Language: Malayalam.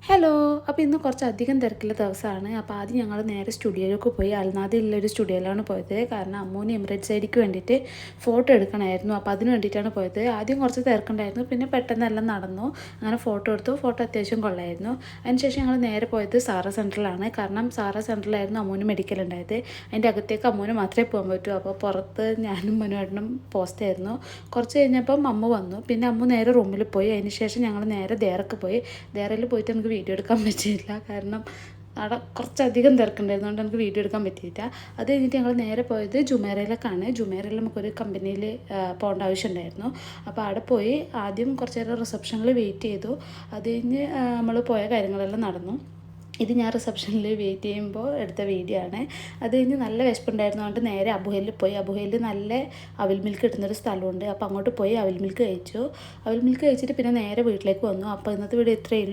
ഹലോ. അപ്പോൾ ഇന്ന് കുറച്ചധികം തിരക്കുള്ള ദിവസമാണ്. അപ്പോൾ ആദ്യം ഞങ്ങൾ നേരെ സ്റ്റുഡിയോയിലേക്ക് പോയി. അൽനാദിലുള്ളൊരു സ്റ്റുഡിയോയിലാണ് പോയത്. കാരണം അമ്മൂന് എമിറേറ്റ്സ് ഐഡിക്ക് വേണ്ടിയിട്ട് ഫോട്ടോ എടുക്കണമായിരുന്നു. അപ്പോൾ അതിന് വേണ്ടിയിട്ടാണ് പോയത്. ആദ്യം കുറച്ച് തിരക്കുണ്ടായിരുന്നു, പിന്നെ പെട്ടെന്ന് എല്ലാം നടന്നു. അങ്ങനെ ഫോട്ടോ എടുത്തു. ഫോട്ടോ അത്യാവശ്യം കൊള്ളായിരുന്നു. അതിനുശേഷം ഞങ്ങൾ നേരെ പോയത് സാറ സെൻറ്ററിലാണ്. കാരണം സാറ സെൻറ്ററിലായിരുന്നു അമ്മൂന് മെഡിക്കൽ ഉണ്ടായത്. അതിൻ്റെ അകത്തേക്ക് അമ്മൂന് മാത്രമേ പോകാൻ പറ്റൂ. അപ്പോൾ പുറത്ത് ഞാനും മനുവേട്ടനും പോസ്റ്റായിരുന്നു. കുറച്ച് കഴിഞ്ഞപ്പം അമ്മ വന്നു. പിന്നെ അമ്മ നേരെ റൂമിൽ പോയി. അതിന് ശേഷം ഞങ്ങൾ നേരെ ദേറക്ക് പോയി. ദേറയിൽ പോയിട്ട് നമുക്ക് വീഡിയോ എടുക്കാൻ പറ്റിയില്ല. കാരണം അവിടെ കുറച്ചധികം തിരക്കുണ്ടായിരുന്നു, അതുകൊണ്ട് നമുക്ക് വീഡിയോ എടുക്കാൻ പറ്റിയില്ല. അത് കഴിഞ്ഞിട്ട് ഞങ്ങൾ നേരെ പോയത് ജുമേറയിലേക്കാണ്. ജുമേറയിൽ നമുക്കൊരു കമ്പനിയിൽ പോകേണ്ട ആവശ്യമുണ്ടായിരുന്നു. അപ്പോൾ അവിടെ പോയി ആദ്യം കുറച്ച് നേരം റിസപ്ഷനിൽ വെയിറ്റ് ചെയ്തു. അത് കഴിഞ്ഞ് നമ്മൾ പോയ കാര്യങ്ങളെല്ലാം നടന്നു. ഇത് ഞാൻ റിസപ്ഷനിൽ വെയിറ്റ് ചെയ്യുമ്പോൾ എടുത്ത വീഡിയോ ആണ്. അത് കഴിഞ്ഞ് നല്ല വിശപ്പുണ്ടായിരുന്നതുകൊണ്ട് നേരെ അബുഹയിൽ പോയി. അബുഹയിൽ നല്ല അവിൽ മിൽക്ക് കിട്ടുന്നൊരു സ്ഥലമുണ്ട്. അപ്പോൾ അങ്ങോട്ട് പോയി അവിൽ മിൽക്ക് കഴിച്ചു. അവിൽ മിൽക്ക് കഴിച്ചിട്ട് പിന്നെ നേരെ വീട്ടിലേക്ക് വന്നു. അപ്പോൾ ഇന്നത്തെ വീഡിയോ ഇത്രയേ ഉള്ളൂ.